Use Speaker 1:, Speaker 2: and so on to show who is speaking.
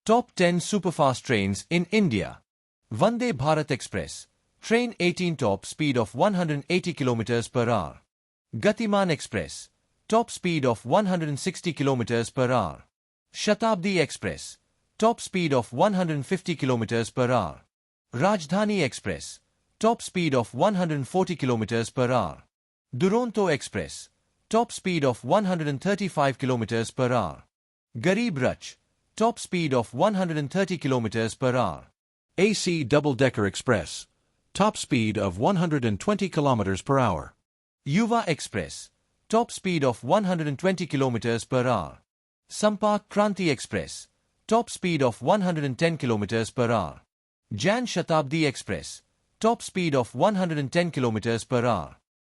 Speaker 1: Top 10 superfast trains in India. Vande Bharat Express. Train 18, top speed of 180 km per hour. Gatiman Express. Top speed of 160 km per hour. Shatabdi Express. Top speed of 150 km per hour. Rajdhani Express. Top speed of 140 km per hour. Duronto Express. Top speed of 135 km per hour. Garib Rath. Top speed of 130 km per hour.
Speaker 2: AC Double-Decker Express. Top speed of 120 km per hour.
Speaker 1: Yuva Express. Top speed of 120 km per hour. Sampark Kranti Express. Top speed of 110 km per hour. Jan Shatabdi Express. Top speed of 110 km per hour.